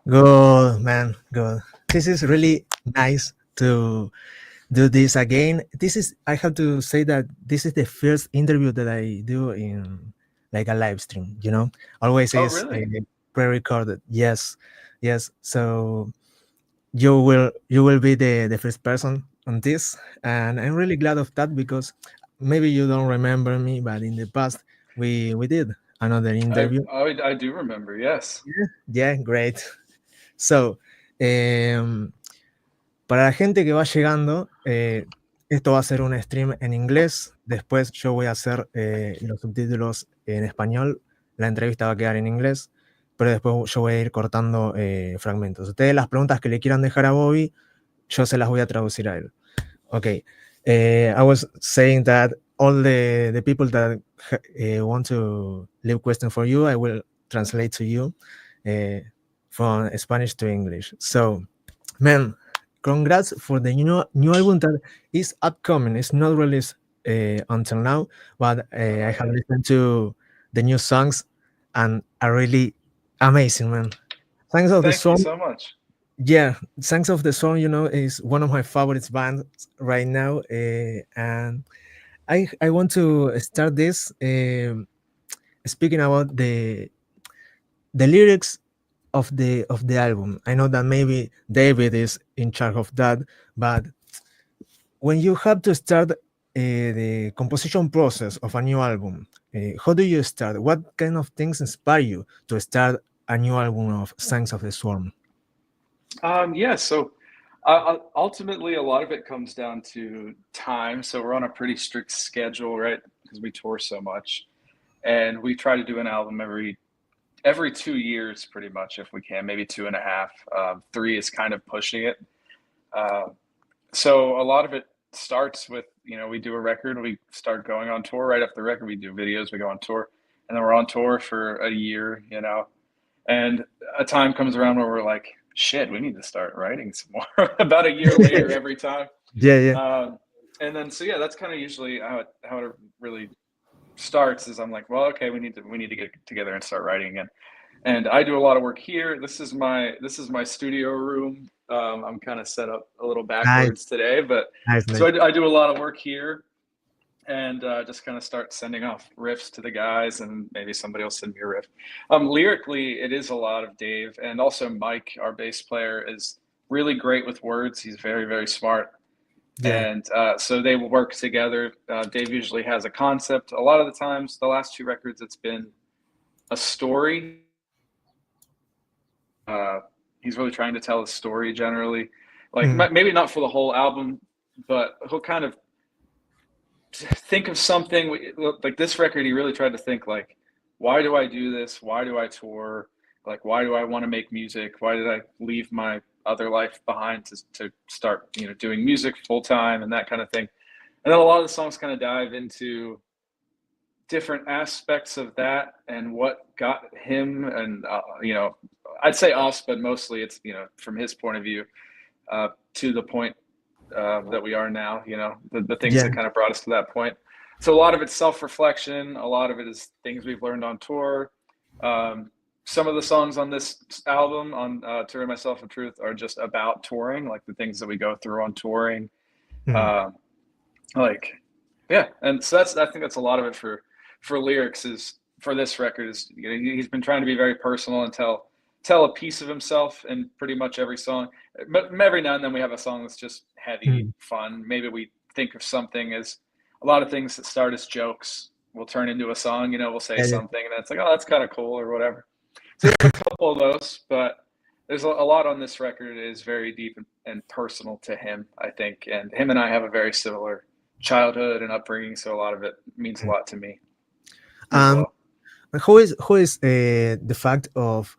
Good, man. Good. This is really nice to do this again. I have to say that this is the first interview that I do in like a live stream, Always Oh, is really? pre-recorded. Yes. Yes. So you will be the first person on this. And I'm really glad of that because maybe you don't remember me, but in the past we did another interview. I do remember, yes. Yeah, great. So, para la gente que va llegando, esto va a ser un stream en inglés. Después yo voy a hacer los subtítulos en español. La entrevista va a quedar en inglés, pero después yo voy a ir cortando fragmentos. Ustedes las preguntas que le quieran dejar a Bobby, yo se las voy a traducir a él. Okay. I was saying that all the people that want to leave question for you, I will translate to you from Spanish to English. So, man, congrats for the new album that is upcoming. It's not released until now, but I have listened to the new songs and are really amazing, man. Thanks of the Thank you song. so much. Yeah, Thanks of the Song, is one of my favorite bands right now, and I want to start this speaking about the lyrics of the album. I know that maybe David is in charge of that, but when you have to start the composition process of a new album, how do you start? What kind of things inspire you to start a new album of Songs of the Swarm? Yeah, so ultimately, a lot of it comes down to time. So we're on a pretty strict schedule, right? Because we tour so much, and we try to do an album every 2 years, pretty much, if we can, maybe 2.5. 3 is kind of pushing it. So a lot of it starts with, we do a record, we start going on tour. Right after the record, we do videos, we go on tour, and then we're on tour for a year, and a time comes around where we're like, shit, we need to start writing some more. About a year later every time. Yeah. And then, so yeah, that's kind of usually how it really starts, is I'm like, well, okay, we need to get together and start writing again. And I do a lot of work here. This is my studio room. I'm kind of set up a little backwards today, but Nice. so I do a lot of work here, and just kind of start sending off riffs to the guys, and maybe somebody will send me a riff. Lyrically, it is a lot of Dave, and also Mike, our bass player, is really great with words. He's very, very smart. Yeah. And so they will work together. Dave usually has a concept. A lot of the times, the last 2 records, it's been a story. He's really trying to tell a story generally. Like, maybe not for the whole album, but he'll kind of think of something. Like this record, he really tried to think, like, why do I do this? Why do I tour? Like, why do I want to make music? Why did I leave my other life behind to start, doing music full time and that kind of thing? And then a lot of the songs kind of dive into different aspects of that and what got him, and I'd say us, but mostly it's from his point of view, to the point that we are now. The things that kind of brought us to that point. So a lot of it's self-reflection. A lot of it is things we've learned on tour. Some of the songs on this album, on Touring Myself and Truth, are just about touring, like the things that we go through on touring. And so I think that's a lot of it for lyrics. Is for this record is he's been trying to be very personal and tell a piece of himself in pretty much every song. But every now and then we have a song that's just heavy, fun. Maybe we think of something as a lot of things that start as jokes will turn into a song. We'll say something and it's like, oh, that's kind of cool or whatever. So there's a couple of those, but there's a lot on this record is very deep and personal to him, I think. And him and I have a very similar childhood and upbringing, so a lot of it means a lot to me. How is the fact of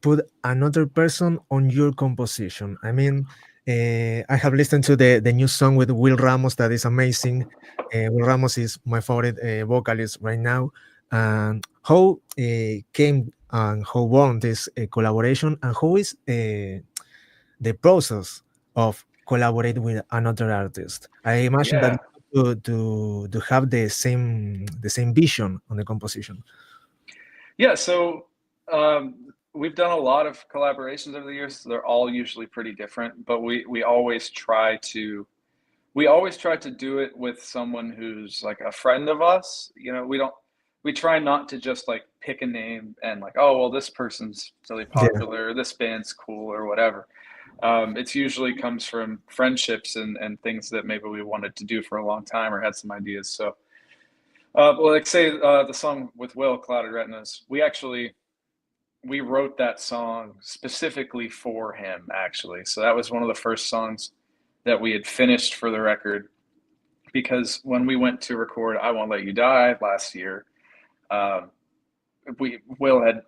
put another person on your composition? I mean, I have listened to the new song with Will Ramos that is amazing. Will Ramos is my favorite vocalist right now. And how came and how born this collaboration, and how is the process of collaborate with another artist? I imagine that to have the same vision on the composition. Yeah. So we've done a lot of collaborations over the years. They're all usually pretty different, but we always try to do it with someone who's like a friend of us. You know, we try not to just like pick a name and like, oh well, this person's really popular, or this band's cool, or whatever. It's usually comes from friendships and things that maybe we wanted to do for a long time or had some ideas. So, well, like say the song with Will, Clouded Retinas, we wrote that song specifically for him, actually. So that was one of the first songs that we had finished for the record, because when we went to record I Won't Let You Die last year, Will had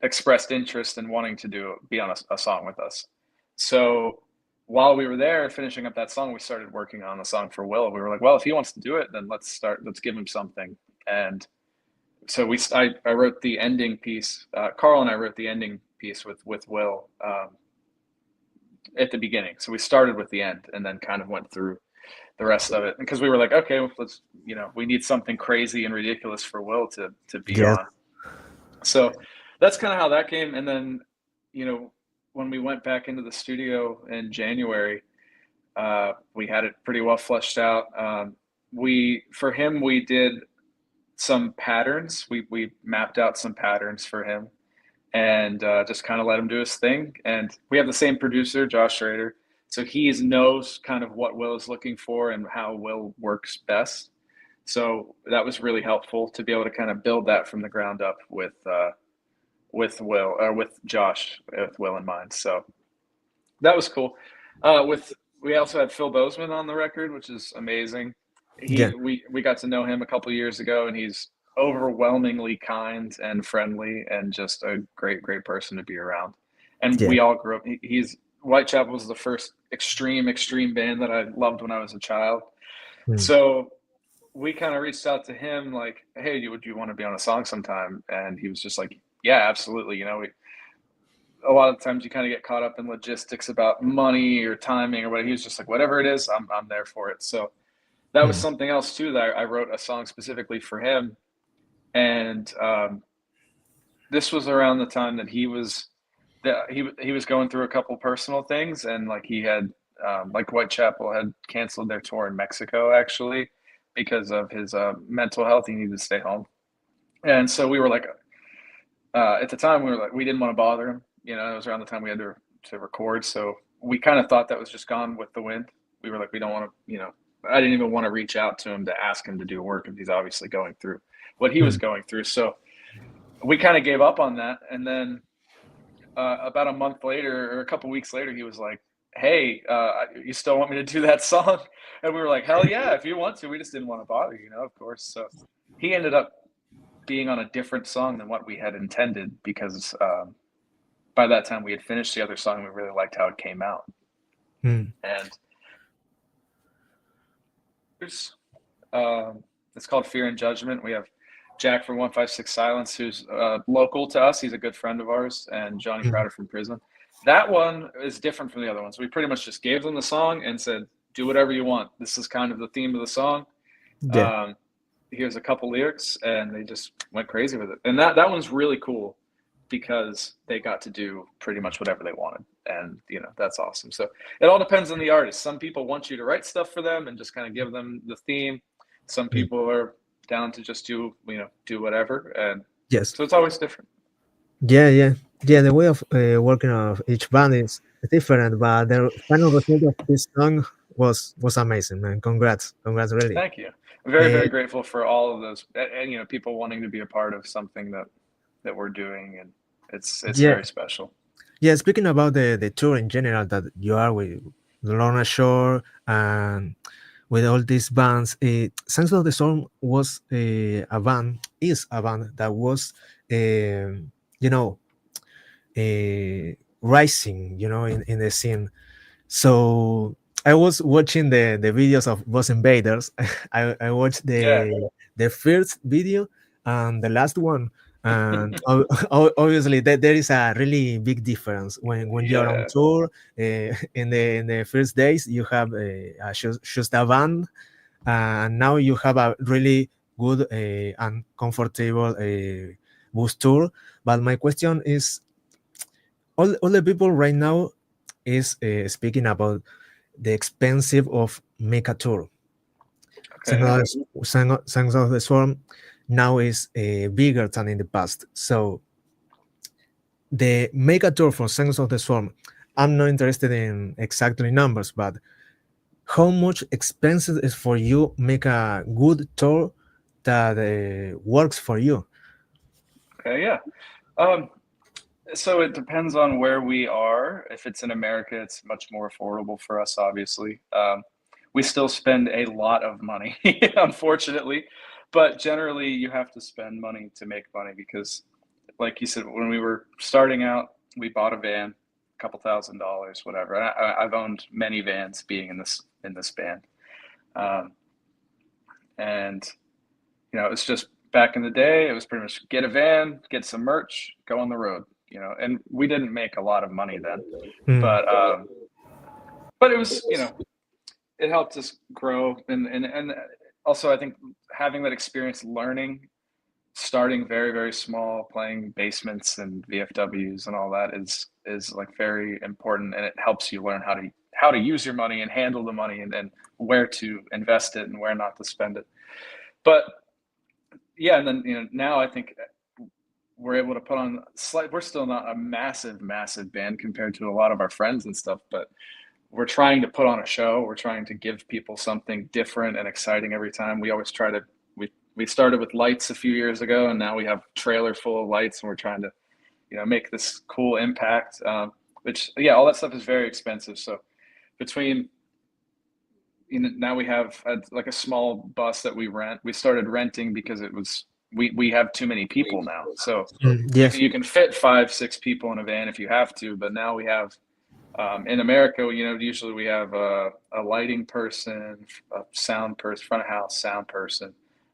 expressed interest in wanting to be on a song with us. So while we were there finishing up that song, we started working on the song for Will. We were like, well, if he wants to do it, then let's give him something. And so I wrote the ending piece. Carl and I wrote the ending piece with Will at the beginning. So we started with the end and then kind of went through the rest of it, because we were like, okay, well, let's, we need something crazy and ridiculous for Will to be on. So that's kind of how that came. And then, when we went back into the studio in January, we had it pretty well fleshed out. For him, we did some patterns. We mapped out some patterns for him and just kind of let him do his thing. And we have the same producer, Josh Schrader. So he knows kind of what Will is looking for and how Will works best. So that was really helpful to be able to kind of build that from the ground up with Will, or with Josh, with Will in mind. So that was cool. We also had Phil Bozeman on the record, which is amazing. We got to know him a couple of years ago, and he's overwhelmingly kind and friendly and just a great person to be around. And we all grew up. Whitechapel was the first extreme band that I loved when I was a child. So we kind of reached out to him like, hey, would you want to be on a song sometime? And he was just like, yeah, absolutely. A lot of times you kind of get caught up in logistics about money or timing or whatever. He was just like, whatever it is, I'm there for it. So that was something else too, that I wrote a song specifically for him. And this was around the time that he was going through a couple personal things, and like he had like Whitechapel had canceled their tour in Mexico actually because of his mental health. He needed to stay home. And so we were like, at the time we didn't want to bother him. It was around the time we had to record. So we kind of thought that was just gone with the wind. We were like, we don't want to, I didn't even want to reach out to him to ask him to do work if he's obviously going through what he was going through. So we kind of gave up on that. And then about a month later or a couple weeks later, he was like, hey, you still want me to do that song? And we were like, hell yeah, if you want to. We just didn't want to bother you, of course. So he ended up being on a different song than what we had intended, because by that time we had finished the other song and we really liked how it came out. And it's called Fear and Judgment. We have Jack from 156 Silence, who's local to us. He's a good friend of ours, and Johnny Crowder from Prison. That one is different from the other ones. We pretty much just gave them the song and said, do whatever you want. This is kind of the theme of the song. Here's a couple lyrics, and they just went crazy with it. And that one's really cool because they got to do pretty much whatever they wanted. And, that's awesome. So it all depends on the artist. Some people want you to write stuff for them and just kind of give them the theme. Some people are down to just do whatever. And so it's always different. The way of working of each band is different, but the final result of this song was amazing, man. Congrats, really. Thank you. I'm very grateful for all of those, and people wanting to be a part of something that we're doing, and it's very special. Speaking about the tour in general that you are with Lorna Shore and with all these bands, Sense of the Storm was a band that was rising in the scene. So I was watching the videos of Boss Invaders. I watched the first video and the last one, and obviously there is a really big difference when you're on tour. In the first days you have just a band, and now you have a really good and comfortable bus tour. But my question is, all the people right now is speaking about the expensive of make a tour. Okay. Songs of the Swarm now is bigger than in the past. So the make a tour for Songs of the Swarm, I'm not interested in exactly numbers, but how much expensive is for you make a good tour that works for you? Okay. Yeah. So it depends on where we are. If it's in America, it's much more affordable for us, obviously. We still spend a lot of money, unfortunately, but generally you have to spend money to make money because, like you said, when we were starting out, we bought a van, a couple $1,000s, whatever. And I've owned many vans being in this band, and it's just back in the day. It was pretty much get a van, get some merch, go on the road. And we didn't make a lot of money then, but it was, it helped us grow. And also I think having that experience learning, starting very, very small, playing basements and VFWs and all that is like very important. And it helps you learn how to use your money and handle the money and where to invest it and where not to spend it. But yeah, and then, now I think we're able to put on we're still not a massive band compared to a lot of our friends and stuff, but we're trying to put on a show. We're trying to give people something different and exciting every time. We always try to, we started with lights a few years ago, and now we have a trailer full of lights, and we're trying to, make this cool impact, which, yeah, all that stuff is very expensive. So between, now we have like a small bus that we rent. We started renting because it was, we have too many people now. So Yes. you can fit 5-6 people in a van if you have to, but now we have, in America, usually we have a lighting person, a sound person, front of house sound person,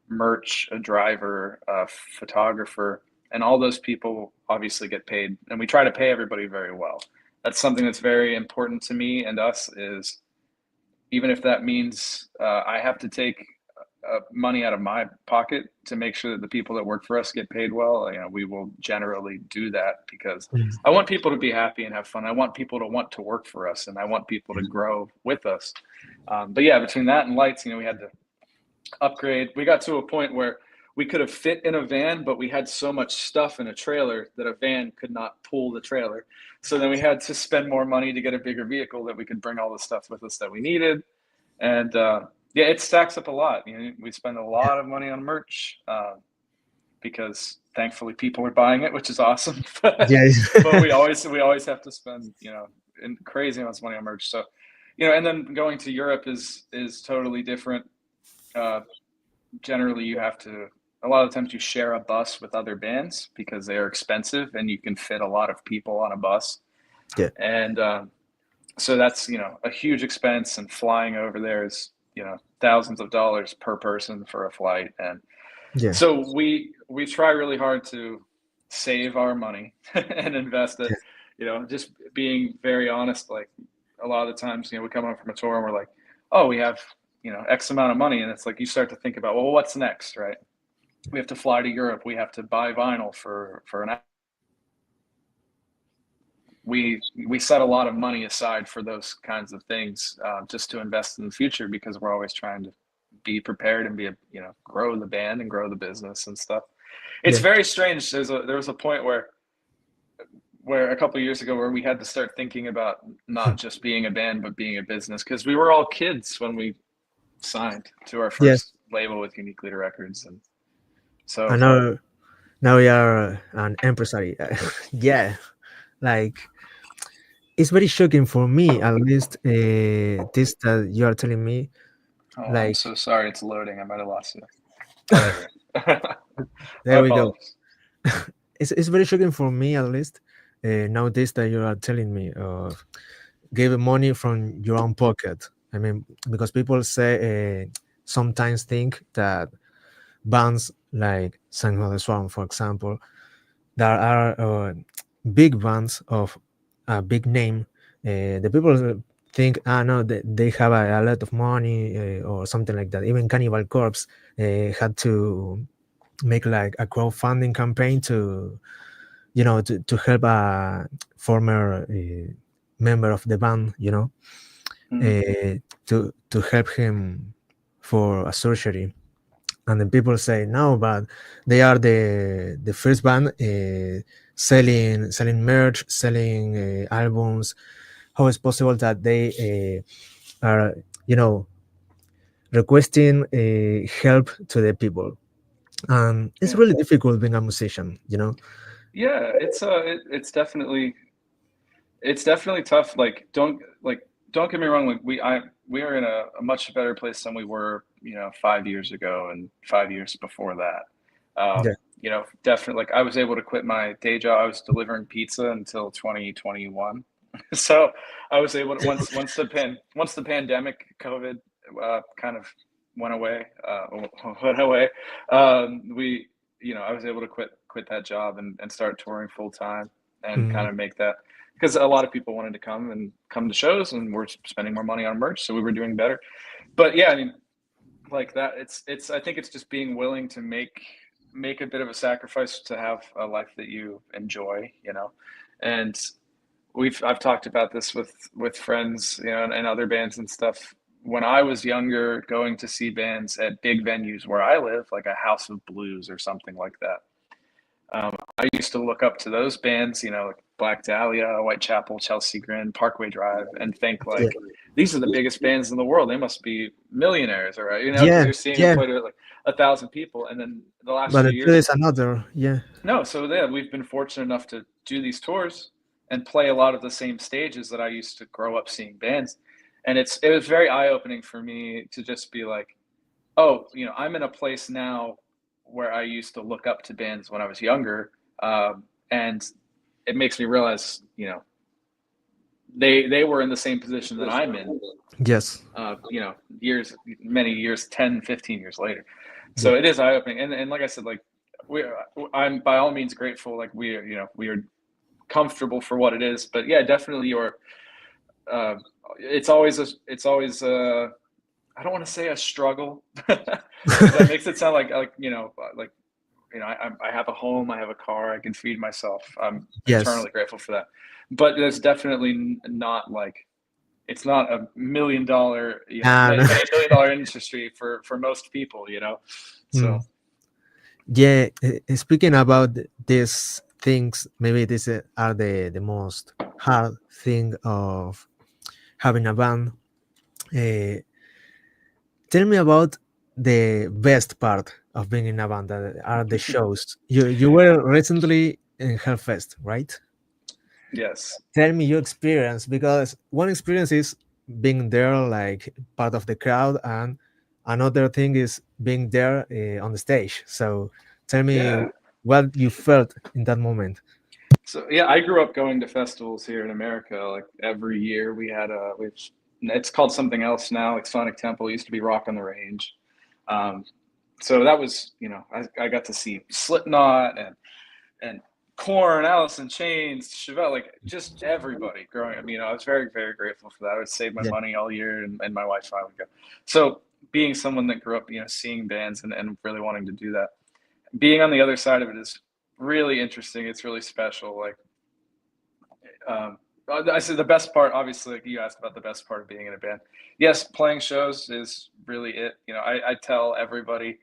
merch, a driver, a photographer, and all those people obviously get paid. And we try to pay everybody very well. That's something that's very important to me and us, is even if that means I have to take money out of my pocket to make sure that the people that work for us get paid well, we will generally do that because I want people to be happy and have fun. I want people to want to work for us, and I want people to grow with us. But yeah, between that and lights, we had to upgrade. We got to a point where we could have fit in a van, but we had so much stuff in a trailer that a van could not pull the trailer. So then we had to spend more money to get a bigger vehicle that we could bring all the stuff with us that we needed. And yeah, it stacks up a lot. We spend a lot of money on merch because thankfully people are buying it, which is awesome. But we always have to spend in crazy amounts of money on merch. So and then going to Europe is totally different. Generally, you have to. A lot of times you share a bus with other bands because they are expensive, and you can fit a lot of people on a bus. Yeah. And so that's a huge expense, and flying over there is thousands of dollars per person for a flight. And so we try really hard to save our money and invest it. Just being very honest, like a lot of the times we come home from a tour and we're like, oh, we have X amount of money, and it's like you start to think about, well, what's next, right? We have to fly to Europe, we have to buy vinyl for an we set a lot of money aside for those kinds of things, just to invest in the future, because we're always trying to be prepared and be grow the band and grow the business and stuff. It's very strange. There was a point where a couple of years ago where we had to start thinking about not just being a band but being a business, because we were all kids when we signed to our first label with Unique Leader Records. And so now we are an empresario. Yeah, like it's very shocking for me, at least this that you are telling me. I'm so sorry, it's loading. I might have lost you. There we go. It's very shocking for me, at least now this that you are telling me, give money from your own pocket. I mean, because people say sometimes think that bands like Sang of the Swarm, for example, there are big bands of a big name. The people think, no, they have a lot of money or something like that. Even Cannibal Corpse had to make like a crowdfunding campaign to to help a former member of the band, to help him for a surgery. And then people say no, but they are the first band selling merch, selling albums. How is possible that they are requesting help to the people? And it's really difficult being a musician, Yeah, it's definitely tough. Like don't get me wrong. Like we are in a much better place than we were 5 years ago and 5 years before that. Definitely, like I was able to quit my day job. I was delivering pizza until 2021. So I was able to once the pandemic COVID kind of went away, I was able to quit that job and start touring full time and kind of make that, because a lot of people wanted to come to shows, and we're spending more money on merch, so we were doing better. But yeah, I mean, like that, it's I think it's just being willing to make a bit of a sacrifice to have a life that you enjoy, and I've talked about this with friends, and other bands and stuff. When I was younger, going to see bands at big venues where I live, like a House of Blues or something like that, I used to look up to those bands, like Black Dahlia, Whitechapel, Chelsea Grin, Parkway Drive, and think like, these are the biggest bands in the world. They must be millionaires, right? Because you're seeing them play to like 1,000 people. And then the last But few it years, is another, no. So yeah, we've been fortunate enough to do these tours and play a lot of the same stages that I used to grow up seeing bands. And it was very eye-opening for me to just be like, oh, I'm in a place now where I used to look up to bands when I was younger, and it makes me realize, they were in the same position that I'm in. Yes. Many years, 10, 15 years later. So it is eye-opening, and like I said, like I'm by all means grateful. Like we are comfortable for what it is, but yeah, definitely it's always I don't want to say a struggle. That makes it sound like I have a home, I have a car, I can feed myself. I'm eternally grateful for that. But there's definitely not like, it's not $1 million, multi-million-dollar industry for most people, So yeah, speaking about these things, maybe these are the most hard thing of having a band. Tell me about the best part of being in a band, that are the shows. You were recently in Hellfest, right? Yes. Tell me your experience, because one experience is being there, like part of the crowd, and another thing is being there on the stage. So tell me what you felt in that moment. So yeah, I grew up going to festivals here in America. Like every year it's called something else now, like Sonic Temple. It used to be Rock on the Range. So that was, I got to see Slipknot and Korn, Alice in Chains, Chevelle, like just everybody growing up. I was very, very grateful for that. I would save my money all year, and my wife and I would go. So being someone that grew up, seeing bands and really wanting to do that, being on the other side of it is really interesting. It's really special. Like, I said the best part, obviously, like you asked about the best part of being in a band. Yes, playing shows is really it. I tell everybody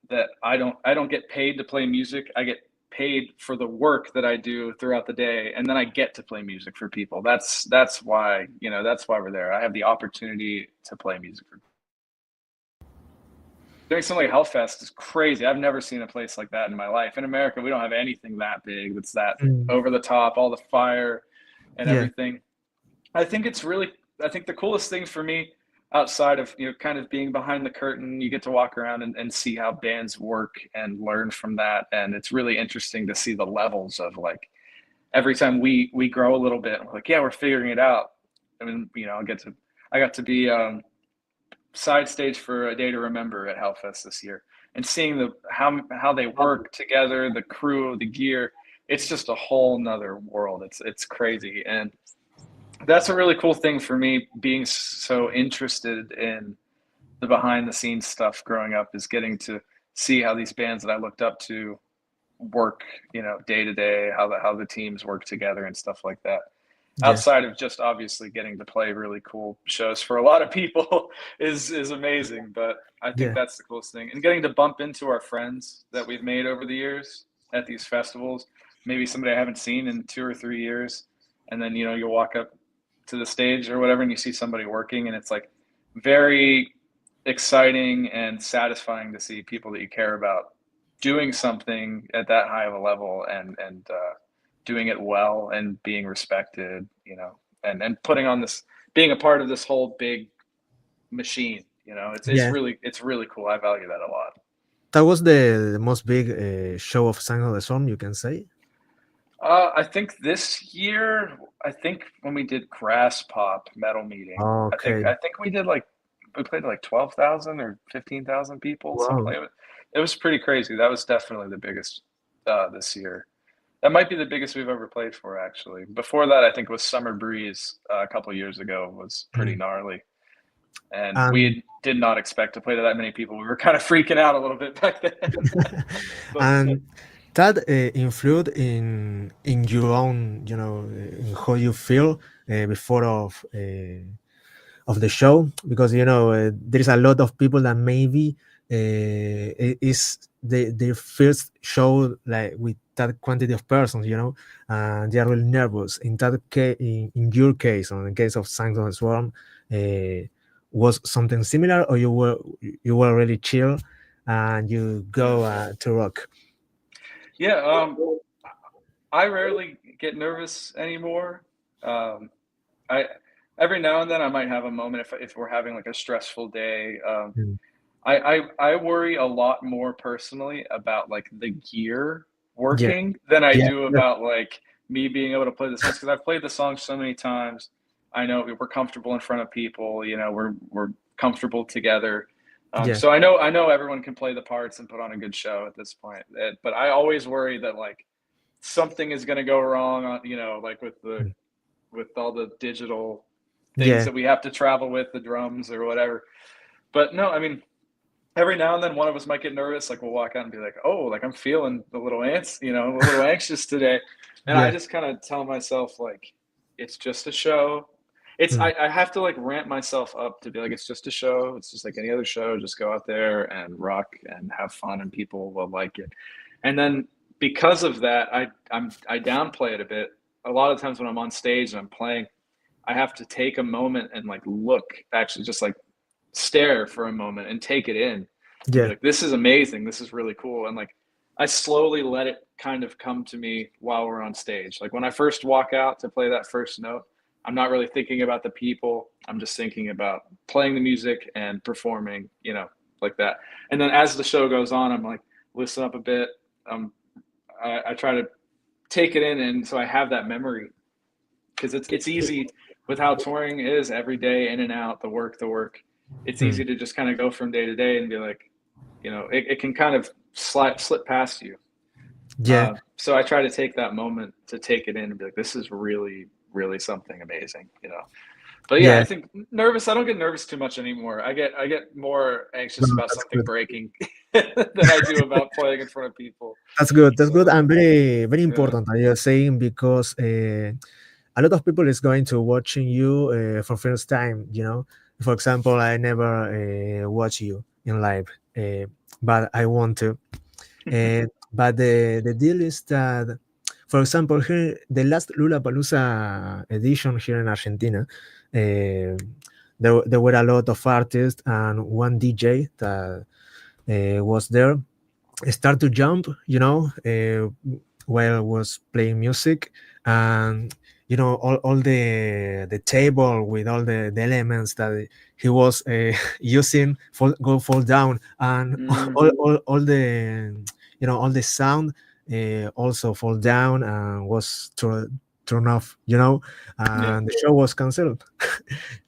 that I don't get paid to play music. I get paid for the work that I do throughout the day, and then I get to play music for people. That's why, that's why we're there. I have the opportunity to play music for doing something like Hellfest is crazy. I've never seen a place like that in my life. In America, we don't have anything that big that's that over the top, all the fire and everything. I think the coolest thing for me, outside of, kind of being behind the curtain, you get to walk around and see how bands work and learn from that. And it's really interesting to see the levels of, like, every time we grow a little bit, we're like, yeah, we're figuring it out. I mean, I got to be side stage for A Day to Remember at Hellfest this year, and seeing how they work together, the crew, the gear. It's just a whole nother world. It's crazy. And that's a really cool thing for me, being so interested in the behind the scenes stuff growing up, is getting to see how these bands that I looked up to work, day to day, how the teams work together and stuff like that. Outside of just obviously getting to play really cool shows for a lot of people is amazing. But I think that's the coolest thing. And getting to bump into our friends that we've made over the years at these festivals, maybe somebody I haven't seen in 2 or 3 years. And then, you walk up to the stage or whatever and you see somebody working, and it's like very exciting and satisfying to see people that you care about doing something at that high of a level and doing it well and being respected, and putting on this, being a part of this whole big machine, it's really cool. I value that a lot. That was the most big show of Sang of the Storm, you can say? I think this year, when we did Grass Pop Metal Meeting, Okay. I think we played like 12,000 or 15,000 people. Wow. Something. It was pretty crazy. That was definitely the biggest this year. That might be the biggest we've ever played for, actually. Before that, I think it was Summer Breeze a couple of years ago. Was pretty gnarly. And we did not expect to play to that many people. We were kind of freaking out a little bit back then. And that influenced in your own, in how you feel before of the show, because there is a lot of people that maybe is their first show like with that quantity of persons, and they are really nervous. In that case, in your case, or in the case of Sands of the Swarm, was something similar, or you were really chill and you go to rock? Yeah, I rarely get nervous anymore. Every now and then I might have a moment if we're having like a stressful day. I worry a lot more personally about like the gear working than I do about like me being able to play the songs, because I've played the songs so many times. I know we're comfortable in front of people. We're comfortable together. So I know everyone can play the parts and put on a good show at this point. But I always worry that like something is going to go wrong on, like with all the digital things that we have to travel with, the drums or whatever. But no, I mean, every now and then one of us might get nervous. Like we'll walk out and be like, oh, like I'm feeling a little anxious today. And I just kind of tell myself like, it's just a show. I have to like ramp myself up to be like, it's just a show. It's just like any other show. Just go out there and rock and have fun, and people will like it. And then because of that, I downplay it a bit. A lot of times when I'm on stage and I'm playing, I have to take a moment and like look, actually just like stare for a moment and take it in. Like, this is amazing. This is really cool. And like, I slowly let it kind of come to me while we're on stage. Like when I first walk out to play that first note, I'm not really thinking about the people. I'm just thinking about playing the music and performing, like that. And then as the show goes on, I'm like, listen up a bit. I try to take it in. And so I have that memory, because it's easy with how touring is every day, in and out, the work. It's easy to just kind of go from day to day and be like, it can kind of slip past you. So I try to take that moment to take it in and be like, this is really, really something amazing, But I think nervous. I don't get nervous too much anymore. I get more anxious about something breaking than I do about playing in front of people. That's good. That's good, and very, very important that you're saying, because a lot of people is going to watching you for first time. For example, I never watch you in live, but I want to. But the deal is that, for example, here the last Lollapalooza edition here in Argentina, there were a lot of artists, and one DJ that was there start to jump, while was playing music, and all the table with all the elements that he was using fall down, and all the all the sound also fall down and was turned off, and the show was canceled.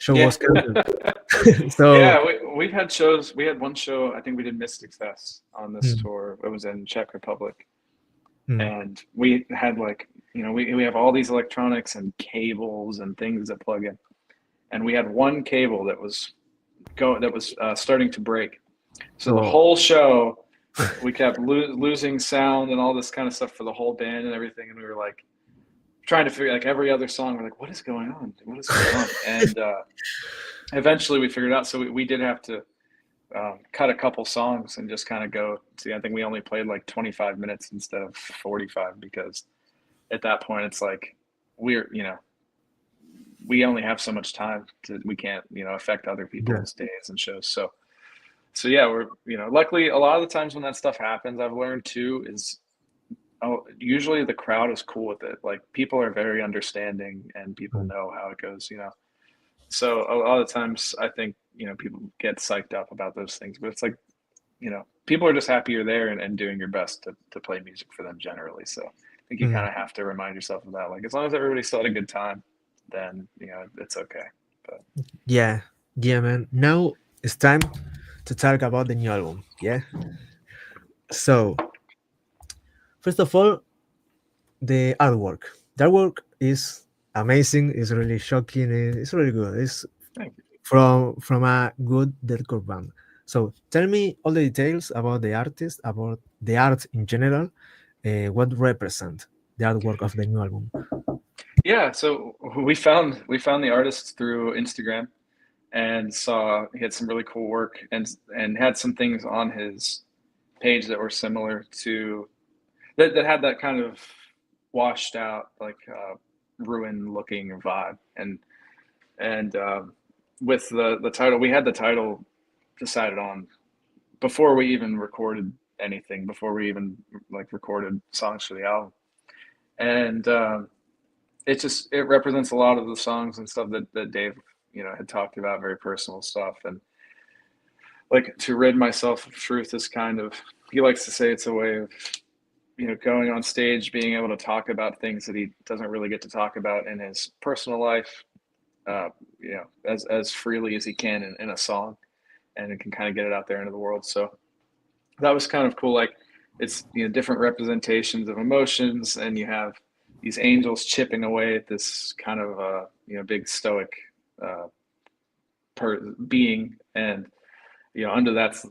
Was canceled. So we've had shows. We had one show, I think we did Mystic Fest on this tour. It was in Czech Republic. And we had like, we have all these electronics and cables and things that plug in. And we had one cable that was starting to break. So the whole show, we kept losing sound and all this kind of stuff for the whole band and everything, and we were like trying to figure, like, every other song we're like, what is going on, and eventually we figured it out. So we did have to cut a couple songs and just kind of go see. I think we only played like 25 minutes instead of 45, because at that point it's like we're, we only have so much time we can't, affect other people's days and shows. So yeah, we're, luckily a lot of the times when that stuff happens, I've learned too, is usually the crowd is cool with it. Like, people are very understanding and people know how it goes, So a lot of times I think, people get psyched up about those things, but it's like, people are just happy you're there and doing your best to play music for them generally. So I think you kind of have to remind yourself of that. Like, as long as everybody still had a good time, then, it's okay. But yeah, man. Now it's time to talk about the new album. Yeah. So first of all, the artwork. The artwork is amazing. It's really shocking. It's really good. It's thank you. from a good deathcore band. So tell me all the details about the artist, about the art in general. What represent the artwork of the new album? Yeah, so we found the artist through Instagram and saw he had some really cool work and had some things on his page that were similar to that had that kind of washed out, like, ruin looking vibe. And with the title, we had the title decided on before we even recorded anything, before we even like recorded songs for the album. And it represents a lot of the songs and stuff that Dave, had talked about, very personal stuff. And like, to rid myself of truth is kind of, he likes to say, it's a way of, going on stage, being able to talk about things that he doesn't really get to talk about in his personal life, as freely as he can in a song, and it can kind of get it out there into the world. So that was kind of cool. Like, it's, different representations of emotions, and you have these angels chipping away at this kind of big stoic being, and under that's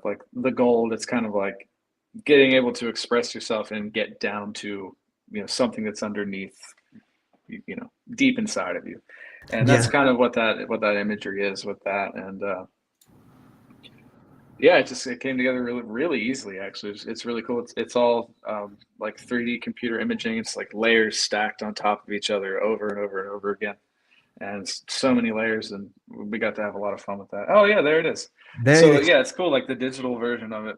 like the gold. It's kind of like getting able to express yourself and get down to something that's underneath, deep inside of you. And that's kind of what that imagery is with that. And yeah, it came together really, really easily. Actually, it's really cool. It's all like 3D computer imaging. It's like layers stacked on top of each other over and over and over again, and it's so many layers. And we got to have a lot of fun with that. Oh yeah, there it is. So yeah, it's cool. Like, the digital version of it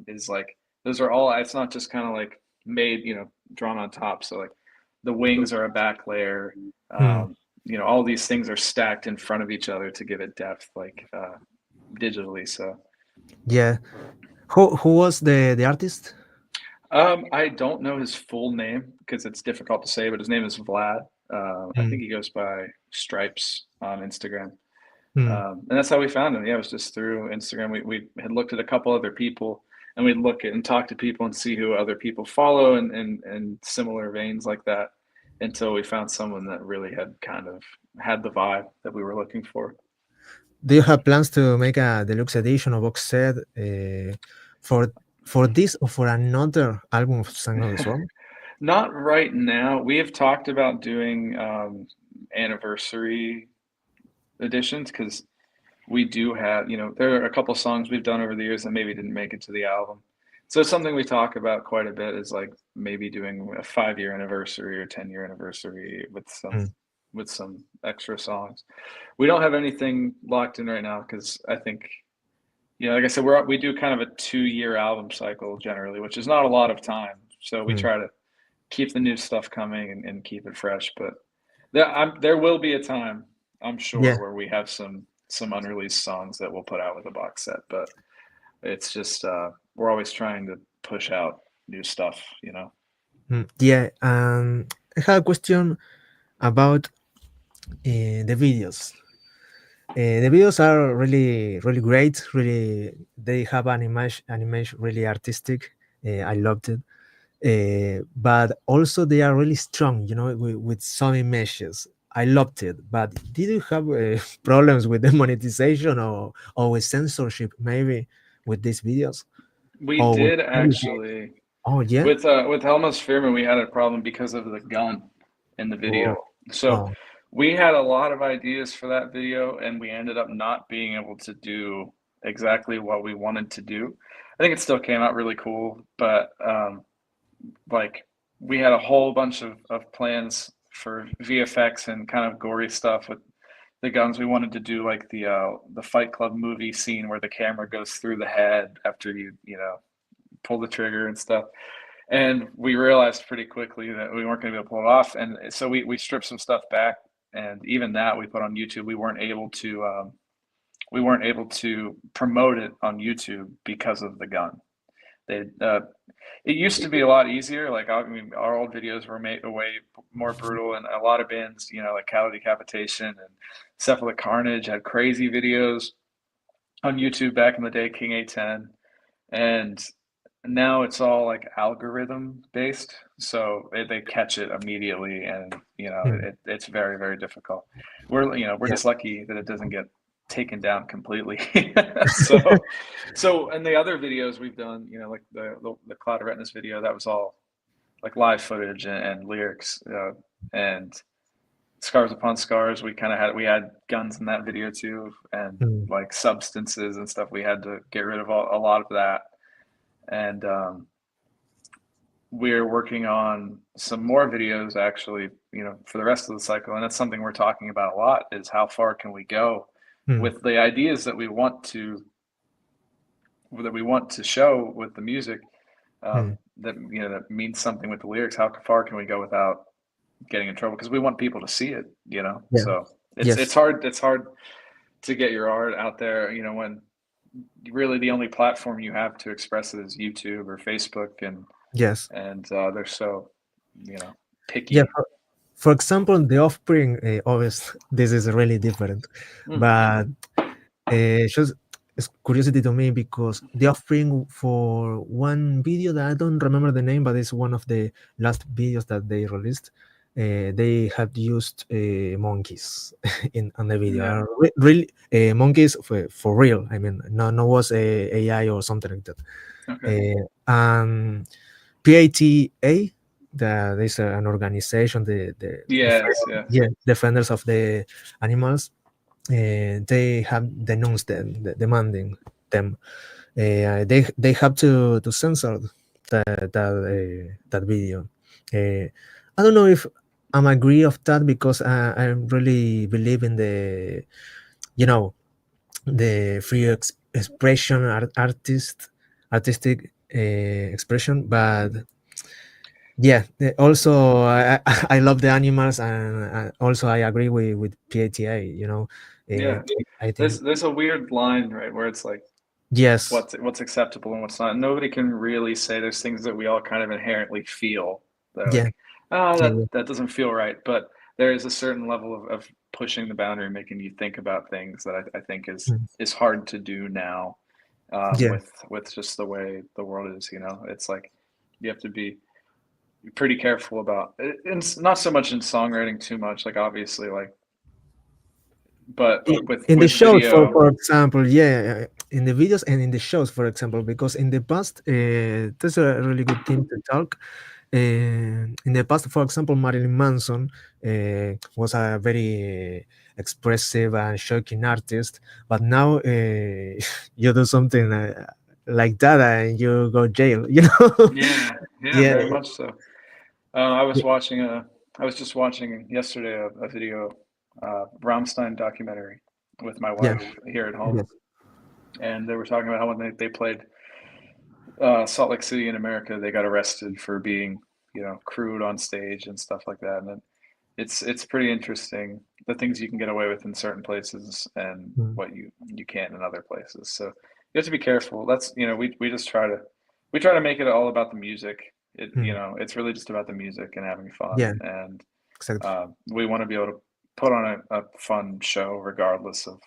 is like, those are all. It's not just kind of like made, drawn on top. So like, the wings are a back layer. All these things are stacked in front of each other to give it depth, like digitally. So. Yeah. Who was the artist? I don't know his full name because it's difficult to say, but his name is Vlad. I think he goes by Stripes on Instagram. And that's how we found him. Yeah, it was just through Instagram. We had looked at a couple other people, and we'd look at and talk to people and see who other people follow and similar veins like that, until we found someone that really had kind of had the vibe that we were looking for. Do you have plans to make a deluxe edition or box set for this or for another album of Sang of the Swarm? Not right now. We have talked about doing anniversary editions, because we do have, there are a couple songs we've done over the years that maybe didn't make it to the album. So it's something we talk about quite a bit, is like maybe doing a 5-year anniversary or 10-year anniversary with some extra songs. We don't have anything locked in right now, because I think, like I said, we do kind of a 2-year album cycle generally, which is not a lot of time. So we try to keep the new stuff coming and keep it fresh. But there will be a time, I'm sure, where we have some unreleased songs that we'll put out with a box set. But it's just we're always trying to push out new stuff, Yeah. I have a question about the videos. The videos are really, really great. Really, they have an image really artistic. I loved it. But also they are really strong, with some images. I loved it. But did you have problems with the monetization or with censorship, maybe, with these videos? We Oh, did actually. oh yeah. With Helma's Firma, we had a problem because of the gun in the Oh, video. So oh. we had a lot of ideas for that video, and we ended up not being able to do exactly what we wanted to do. I think it still came out really cool, but like we had a whole bunch of plans for VFX and kind of gory stuff with the guns. We wanted to do like the Fight Club movie scene where the camera goes through the head after you know pull the trigger and stuff. And we realized pretty quickly that we weren't going to be able to pull it off, and so we stripped some stuff back, and even that we put on YouTube. We weren't able to promote it on YouTube because of the gun. They it used to be a lot easier. Like I mean, our old videos were made way more brutal, and a lot of bands, you know, like Cattle Decapitation and Cephalic Carnage had crazy videos on YouTube back in the day, King A10, and now it's all like algorithm based, so they catch it immediately, and you know Hmm. it's very very difficult. We're Yeah. just lucky that it doesn't get taken down completely. So and the other videos we've done, you know, like the Cloud of Retinas video, that was all like live footage and lyrics, and Scars Upon Scars. We had guns in that video too, and Hmm. like substances and stuff. We had to get rid of a lot of that, and we're working on some more videos actually, you know, for the rest of the cycle, and that's something we're talking about a lot, is how far can we go Hmm. with the ideas that we want to show with the music, Hmm. that you know that means something with the lyrics. How far can we go without getting in trouble, because we want people to see it, you know. Yeah. So it's Yes. hard to get your art out there, you know, when really the only platform you have to express it is YouTube or Facebook, Yes. and they're so, you know, Yeah. picky. For example, the Offspring, obvious, this is really different, Mm. but just it's curiosity to me because the Offspring, for one video that I don't remember the name, but it's one of the last videos that they released. They had used monkeys in on the video. Yeah. Really, monkeys for real. I mean, no was a AI or something like that. Okay. PATA, that is an organization, Yes. Yes. yeah, defenders of the animals. They have denounced them, demanding them. They have to censor that video. I don't know if I'm agree of that, because I really believe in the, you know, the free expression, artistic expression, but yeah, also I love the animals, and also I agree with PATA. You know, uh, Yeah. I There's think there's a weird line, right, where it's like yes, what's acceptable and what's not. Nobody can really say. There's things that we all kind of inherently feel. They're yeah, like, oh, yeah, that doesn't feel right. But there is a certain level of pushing the boundary, making you think about things that I think mm, is hard to do now, yeah, with just the way the world is. You know, it's like you have to be pretty careful about it, and not so much in songwriting too much. Like obviously, like, but in the with shows, video, for example, yeah, in the videos and in the shows, for example, because in the past, that's a really good thing to talk. In the past, for example, Marilyn Manson was a very expressive and shocking artist, but now you do something like that and you go jail, you know? yeah, yeah, Yeah, very much so. I was just watching yesterday a video, Rammstein documentary with my yeah, wife here at home, yes, and they were talking about how when they played Salt Lake City in America, they got arrested for being, you know, crude on stage and stuff like that. And it's pretty interesting the things you can get away with in certain places and mm, what you can't in other places. So you have to be careful. That's, you know, we just try to make it all about the music. You mm, know, it's really just about the music and having yeah, fun, and exactly. we want to be able to put on a fun show regardless of,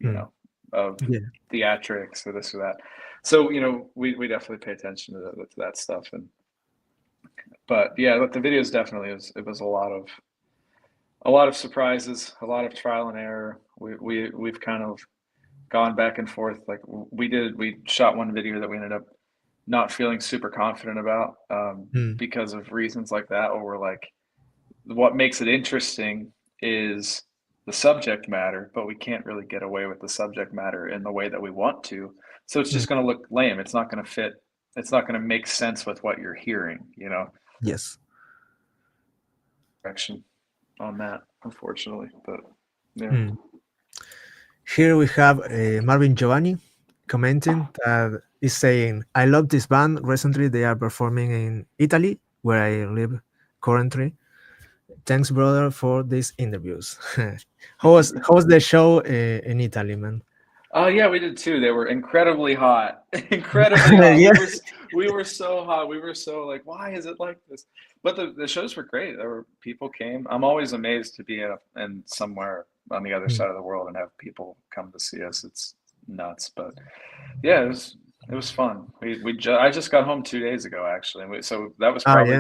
you Mm, know, of yeah, theatrics or this or that. So, you know, we definitely pay attention to that stuff. And but yeah, but the videos definitely it was a lot of surprises, a lot of trial and error. We've kind of gone back and forth. Like we shot one video that we ended up not feeling super confident about because of reasons like that, or we're like, what makes it interesting is the subject matter, but we can't really get away with the subject matter in the way that we want to. So it's just going to look lame. It's not going to fit. It's not going to make sense with what you're hearing, you know? Yes. Direction on that, unfortunately, but yeah. Here we have Marvin Giovanni commenting that is saying, I love this band. Recently, they are performing in Italy, where I live currently. Thanks, brother, for these interviews. How was the show in Italy, man? Oh yeah, we did too. They were incredibly hot, incredibly hot. Yeah. We were so hot. We were so like, why is it like this? But the shows were great. There were people came. I'm always amazed to be in somewhere on the other side of the world and have people come to see us. It's nuts. But yeah, it was fun. I just got home 2 days ago actually. So that was probably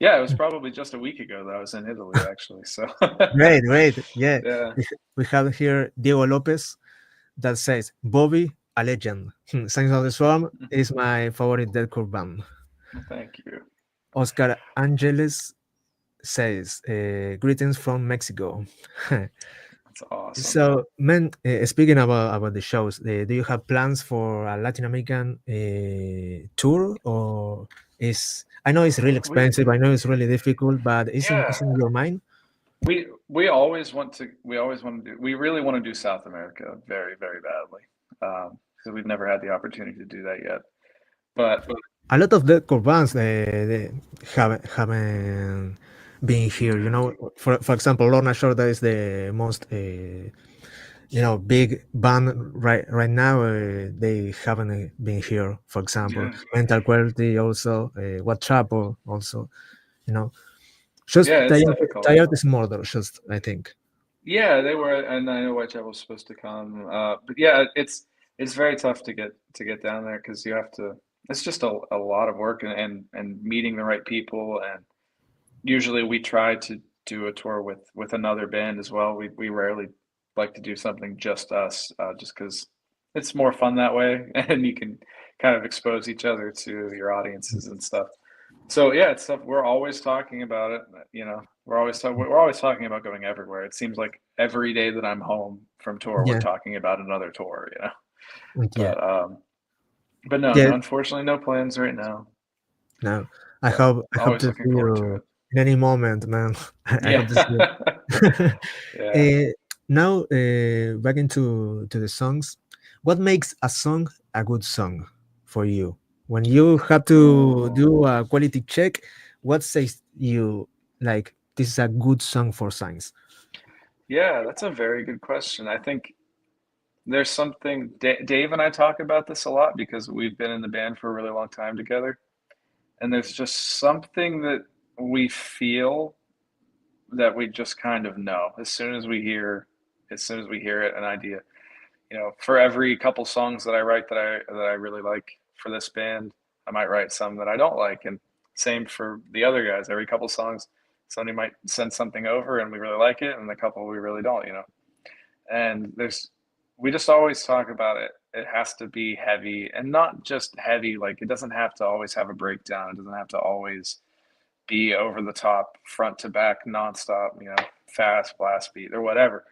Yeah. it was probably just a week ago that I was in Italy actually. So Great. Yeah. yeah. We have here Diego Lopez that says, Bobby, a legend. Signs of the Swarm is my favorite deathcore band. Thank you. Oscar Angeles says, greetings from Mexico. That's awesome. So, man, speaking about the shows, do you have plans for a Latin American tour, or is I know it's really expensive, I know it's really difficult, but is in your mind? We always want to we really want to do South America very, very badly. Because we've never had the opportunity to do that yet. But A lot of deathcore bands they haven't been here. You know, for example, Lorna Shore, that is the most big band right now. They haven't been here. For example, yeah, Mental Quality also, WhatsApp also. You know, just yeah, it's difficult. Tired is Murder. Just I think. Yeah, they were, and I know Whitechapel was supposed to come. But yeah, it's very tough to get down there because you have to. It's just a lot of work and meeting the right people, and usually we try to do a tour with another band as well. We rarely like to do something just us, just because it's more fun that way, and you can kind of expose each other to your audiences and stuff. So yeah, it's stuff we're always talking about it. You know, we're always talking about going everywhere. It seems like every day that I'm home from tour, we're Yeah, talking about another tour. You know, yeah, but no, yeah. no, unfortunately, no plans right now. No, But I hope always to see looking forward to you it. in any moment, man. I hope to see you. Yeah. Yeah. Now, back into the songs. What makes a song a good song for you? When you have to Oh, do a quality check, what says you like this is a good song for science? yeah, that's a very good question. I think there's something, Dave and I talk about this a lot because we've been in the band for a really long time together. And there's just something that we feel that we just kind of know as soon as we hear it, an idea. You know, for every couple songs that I write that I really like for this band, I might write some that I don't like, and same for the other guys. Every couple songs, somebody might send something over and we really like it, and the couple we really don't. You know, and we just always talk about it. It has to be heavy, and not just heavy. Like it doesn't have to always have a breakdown. It doesn't have to always be over the top, front to back, nonstop. You know, fast blast beat or whatever.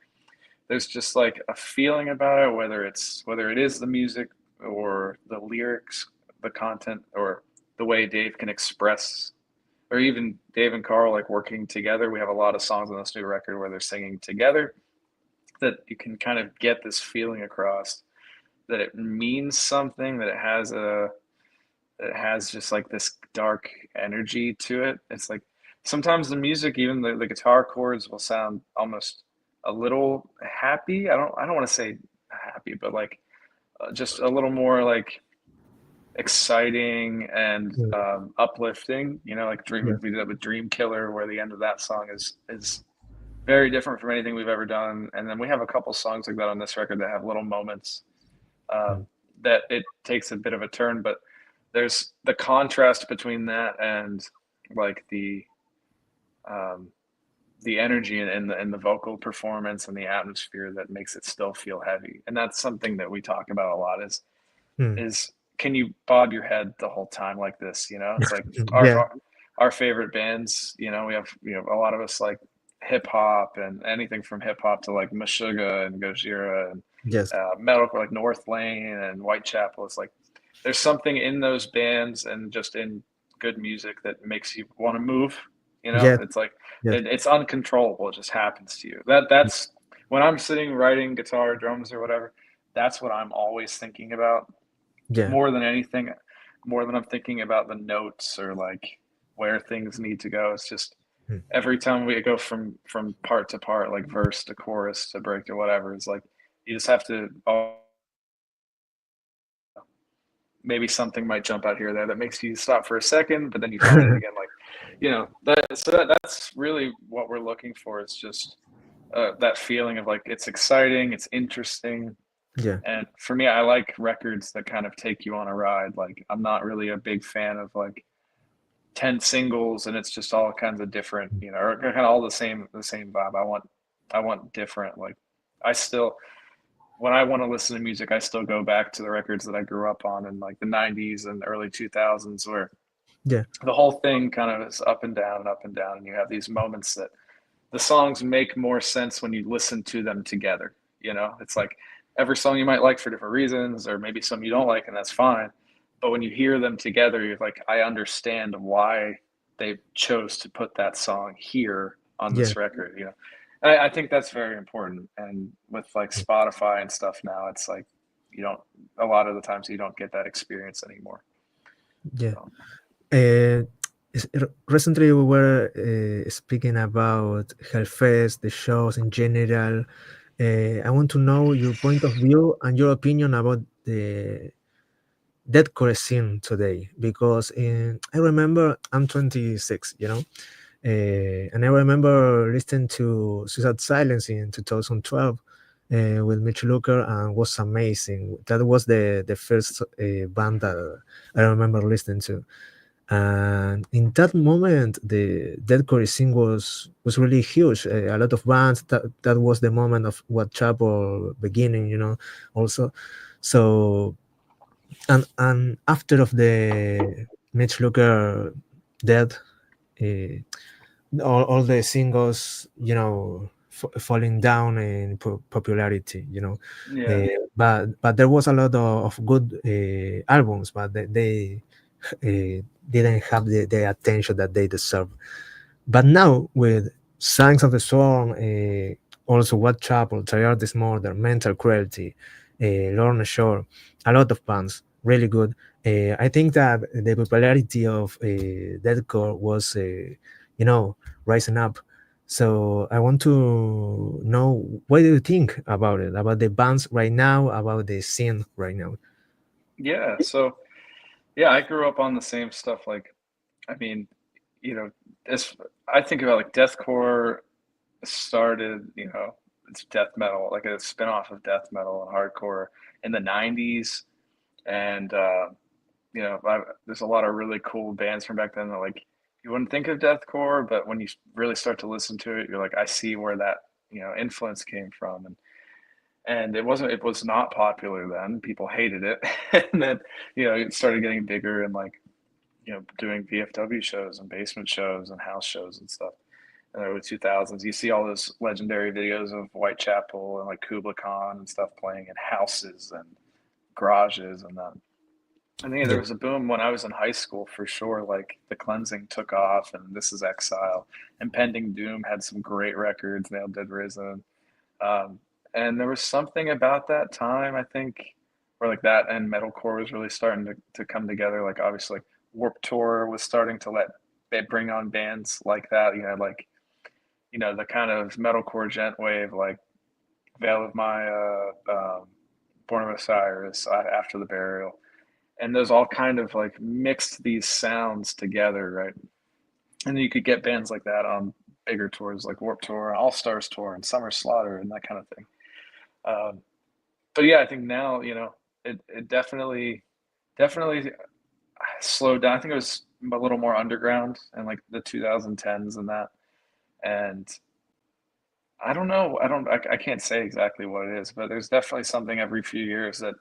There's just like a feeling about it, whether it is the music or the lyrics, the content, or the way Dave can express, or even Dave and Carl like working together. We have a lot of songs on this new record where they're singing together, that you can kind of get this feeling across that it means something, that it has just like this dark energy to it. It's like sometimes the music, even the guitar chords will sound almost a little happy. I don't want to say happy, but like just a little more like exciting and Yeah, uplifting. You know, like yeah, we did that with Dream Killer, where the end of that song is very different from anything we've ever done. And then we have a couple songs like that on this record that have little moments mm, that it takes a bit of a turn, but there's the contrast between that and like um, the energy and the vocal performance and the atmosphere that makes it still feel heavy. And that's something that we talk about a lot mm, is can you bob your head the whole time like this? You know, it's like Yeah, our favorite bands. You know, we have a lot of us like hip hop and anything from hip hop to like Meshuggah and Gojira and yes, metal like North Lane and Whitechapel. It's like there's something in those bands and just in good music that makes you want to move. You know, yes, it's like yes, it's uncontrollable. It just happens to you. That's when I'm sitting writing guitar, drums, or whatever. That's what I'm always thinking about yeah, more than anything. More than I'm thinking about the notes or like where things need to go. It's just mm, every time we go from part to part, like verse to chorus to break to whatever. It's like you just have to. Oh, maybe something might jump out here or there that makes you stop for a second, but then you find it again. Like, that's really what we're looking for. It's just that feeling of like it's exciting, it's interesting, yeah, and for me, I like records that kind of take you on a ride. Like, I'm not really a big fan of like 10 singles and it's just all kinds of different, or kind of all the same vibe. I want different. Like, I still when I want to listen to music, I still go back to the records that I grew up on in like the 90s and early 2000s, where yeah, the whole thing kind of is up and down and up and down. And you have these moments that the songs make more sense when you listen to them together. It's like every song you might like for different reasons, or maybe some you don't like, and that's fine. But when you hear them together, you're like, I understand why they chose to put that song here on yeah, this record. I think that's very important. And with like Spotify and stuff now, it's like you don't a lot of the times you don't get that experience anymore. yeah. So Uh, Recently, we were speaking about Hellfest, the shows in general. I want to know your point of view and your opinion about the deathcore scene today, because I remember I'm 26, and I remember listening to Suicide Silence in 2012 with Mitch Looker, and was amazing. That was the first band that I remember listening to. And in that moment, the deathcore scene was really huge. A lot of bands. That was the moment of what Chapel beginning, also. So and after of the Mitch Looker death, uh, all the singles, falling down in popularity, yeah, but there was a lot of good albums, but they didn't have the attention that they deserve. But now with Signs of the Swarm, also What Chapel, Tryhard This Murder, Mental Cruelty, Lorna Shore, a lot of bands, really good. I think that the popularity of deathcore was, rising up. So I want to know, what do you think about it, about the bands right now, about the scene right now? yeah. So yeah, I grew up on the same stuff. Like, I mean, you know, as I think about like deathcore started, it's death metal, like a spin-off of death metal and hardcore in the 90s. And, there's a lot of really cool bands from back then that like you wouldn't think of deathcore, but when you really start to listen to it, you're like, I see where that, influence came from. And it was not popular then. People hated it. And then, it started getting bigger and like, doing VFW shows and basement shows and house shows and stuff in the early 2000s. You see all those legendary videos of Whitechapel and like Kubla Khan and stuff playing in houses and garages and that. I think there Yeah, was a boom when I was in high school for sure. Like The Cleansing took off, and This Is Exile, Impending Doom had some great records. Nailed Dead Risen, um, and there was something about that time, I think, where like that and metalcore was really starting to come together. Like obviously, like Warped Tour was starting to let they bring on bands like that. Like the kind of metalcore gent wave, like Veil of Maya, Born of Osiris, After the Burial, and those all kind of like mixed these sounds together, right? And then you could get bands like that on bigger tours, like Warped Tour, All Stars Tour, and Summer Slaughter, and that kind of thing. Um, but yeah, I think now it definitely slowed down. I think it was a little more underground in like the 2010s and that. And I don't know. I can't say exactly what it is, but there's definitely something every few years that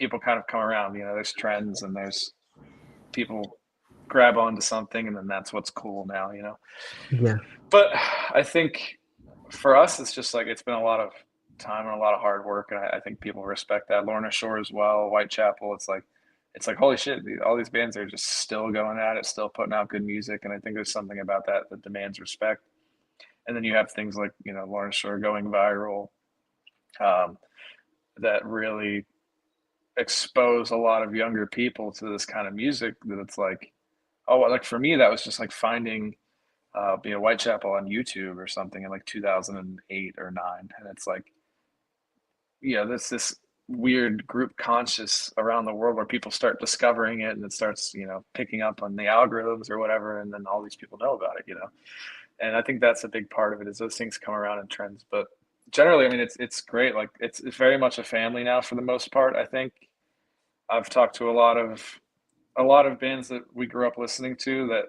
people kind of come around, you know, there's trends and there's people grab onto something, and then that's what's cool now, you know. Yeah. But I think for us, it's just like it's been a lot of time and a lot of hard work, and I think people respect that. Lorna Shore as well, Whitechapel. It's like holy shit, all these bands are just still going at it, still putting out good music, and I think there's something about that that demands respect. And then you have things like, you know, Lorna Shore going viral, that really expose a lot of younger people to this kind of music. That it's like, oh, like for me, that was just like finding you know, Whitechapel on YouTube or something in like 2008 or 9, and it's like, you know, this weird group conscious around the world where people start discovering it, and it starts, you know, picking up on the algorithms or whatever, and then all these people know about it, you know. And I think that's a big part of it, is those things come around in trends. But generally, I mean, it's great. Like it's very much a family now for the most part. I think I've talked to a lot of bands that we grew up listening to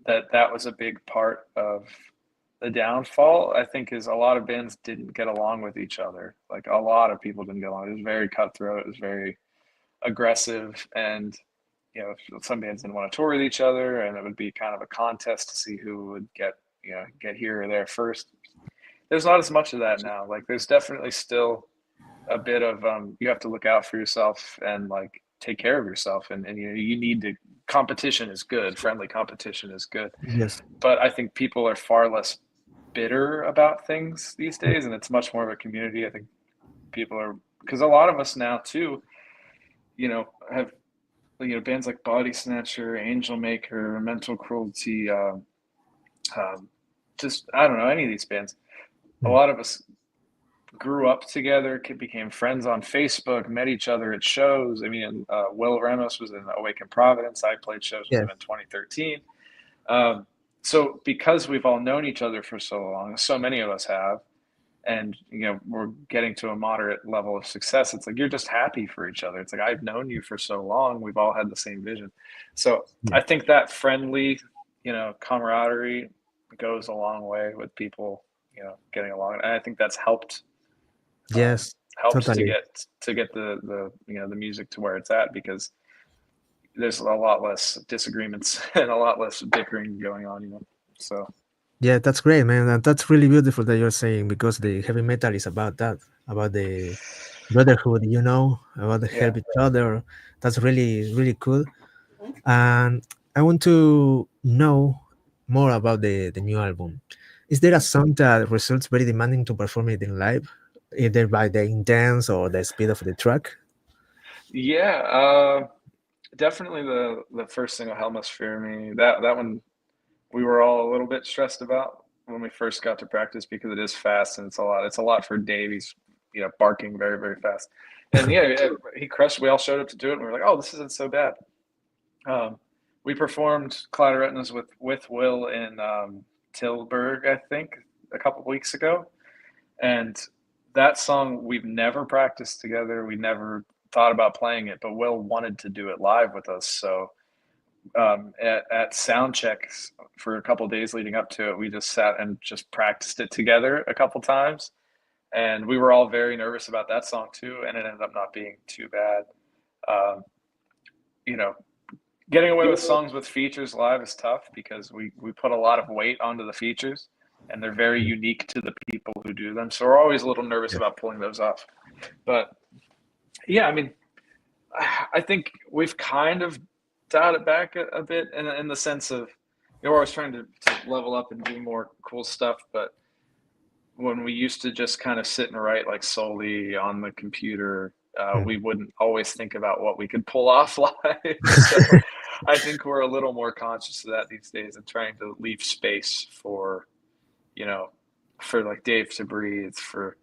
that was a big part of the downfall. I think is a lot of bands didn't get along with each other. Like a lot of people didn't get along. It was very cutthroat. It was very aggressive, and you know, some bands didn't want to tour with each other, and it would be kind of a contest to see who would get, you know, get here or there first. There's not as much of that now. Like there's definitely still a bit of you have to look out for yourself and like take care of yourself, and you know, you need to, competition is good, friendly competition is good, Yes. but I think people are far less bitter about things these days, and it's much more of a community. I think people are, because a lot of us now too, you know, have, you know, bands like Body Snatcher, Angel Maker, Mental Cruelty, just I don't know, any of these bands. A lot of us grew up together, became friends on Facebook, met each other at shows. I mean, Will Ramos was in Awaken Providence. I played shows with Yeah. him in 2013. So because we've all known each other for so long, so many of us have, and you know, we're getting to a moderate level of success, it's like you're just happy for each other. It's like, I've known you for so long, we've all had the same vision. So Yeah. I think that friendly, you know, camaraderie goes a long way with people, you know, getting along, and I think that's helped Yes. helped Totally. to get the you know, the music to where it's at, because there's a lot less disagreements and a lot less bickering going on, you know. So Yeah, that's great, man. And that's really beautiful that you're saying, because the heavy metal is about that, about the brotherhood, you know, about the yeah. help each other. That's really, really cool. And I want to know more about the new album. Is there a song that results very demanding to perform it in live, either by the intense or the speed of the track? Yeah, definitely the first single, Hellmust Me. That one we were all a little bit stressed about when we first got to practice, because it is fast and it's a lot. It's a lot for Dave. He's, you know, barking very, very fast. And yeah, he crushed. We all showed up to do it, and we were like, "Oh, this isn't so bad." We performed Cloud of Retinas with Will in Tilburg, I think, a couple weeks ago, and that song we've never practiced together. We never thought about playing it, but Will wanted to do it live with us. So at sound checks for a couple days leading up to it, we just sat and just practiced it together a couple times, and we were all very nervous about that song too, and it ended up not being too bad. Um, you know, getting away with songs with features live is tough, because we put a lot of weight onto the features, and they're very unique to the people who do them. So we're always a little nervous Yeah. about pulling those off. But yeah, I mean, I think we've kind of dialed it back a bit in the sense of, you know, we're always trying to level up and do more cool stuff. But when we used to just kind of sit and write like solely on the computer, we wouldn't always think about what we could pull off live. So I think we're a little more conscious of that these days, and trying to leave space for, you know, for like Dave to breathe, for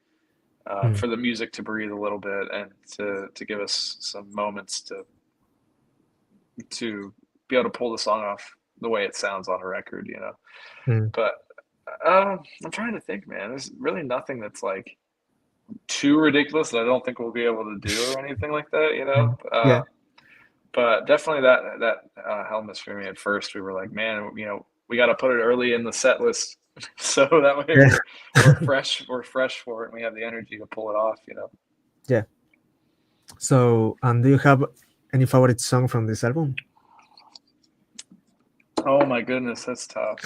the music to breathe a little bit, and to give us some moments to be able to pull the song off the way it sounds on a record, you know. Mm. But I'm trying to think, man. There's really nothing that's like too ridiculous that I don't think we'll be able to do or anything like that, you know. Yeah. But definitely that Helmets for me. At first, we were like, man, you know, we got to put it early in the set list, so that way Yeah. we're fresh for it, and we have the energy to pull it off, you know. Yeah. So, do you have any favorite song from this album? Oh my goodness, that's tough.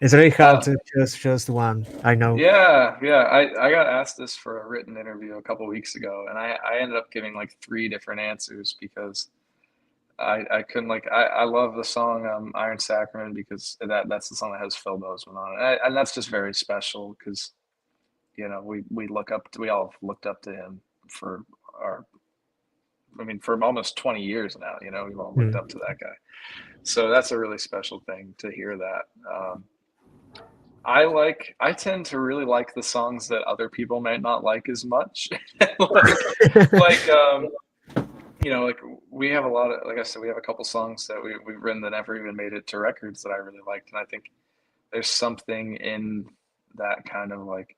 It's very hard to choose just one. I know. Yeah. I got asked this for a written interview a couple weeks ago, and I ended up giving like 3 different answers because I couldn't like I love the song Iron Sacrament because that's the song that has Phil Bozeman on it, and that's just very special because we all looked up to him for our for almost 20 years now. We've all looked up to that guy, so that's a really special thing to hear that. I tend to really like the songs that other people might not like as much. like like we have a lot of, like I said, we have a couple songs that we've written that never even made it to records that I really liked, and I think there's something in that kind of like,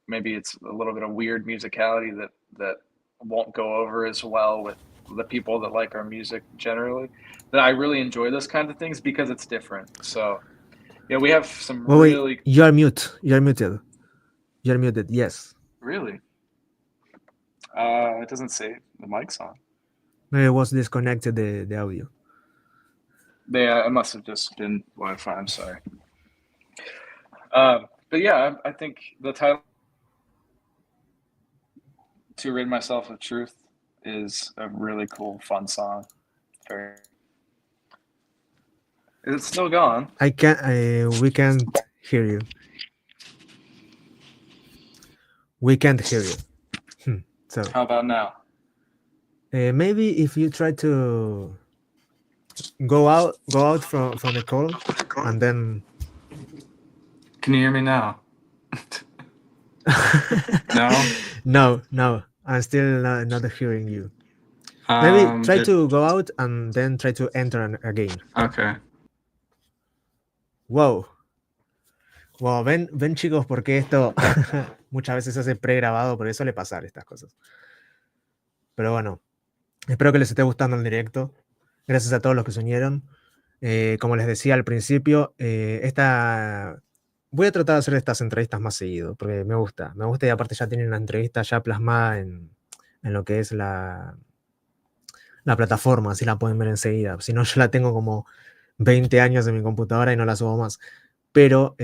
maybe it's a little bit of weird musicality that won't go over as well with the people that like our music generally, that I really enjoy those kinds of things because it's different. So we have some Wait, really you are mute. You are muted. You are muted. Yes. really it doesn't say the mic's on. Maybe it was disconnected the audio. It must have just been Wi-Fi. I'm sorry. But yeah, I think the title, "To Rid Myself of Truth," is a really cool, fun song. Very. Is it still gone? I can't. We can't hear you. We can't hear you. So How about now? maybe if you try to go out from the call, and then. Can you hear me now? No. No. I'm still not hearing you. Maybe try to go out and then try to enter again. Okay. Wow. Wow, ven chicos, porque esto muchas veces se hace pregrabado, por eso suele pasar estas cosas. Pero bueno, espero que les esté gustando el directo. Gracias a todos los que se unieron. Como les decía al principio, voy a tratar de hacer estas entrevistas más seguido, porque me gusta y aparte ya tienen la entrevista ya plasmada en lo que es la plataforma, así la pueden ver enseguida. Si no, yo la tengo como 20 años en mi computadora y no la subo más. Pero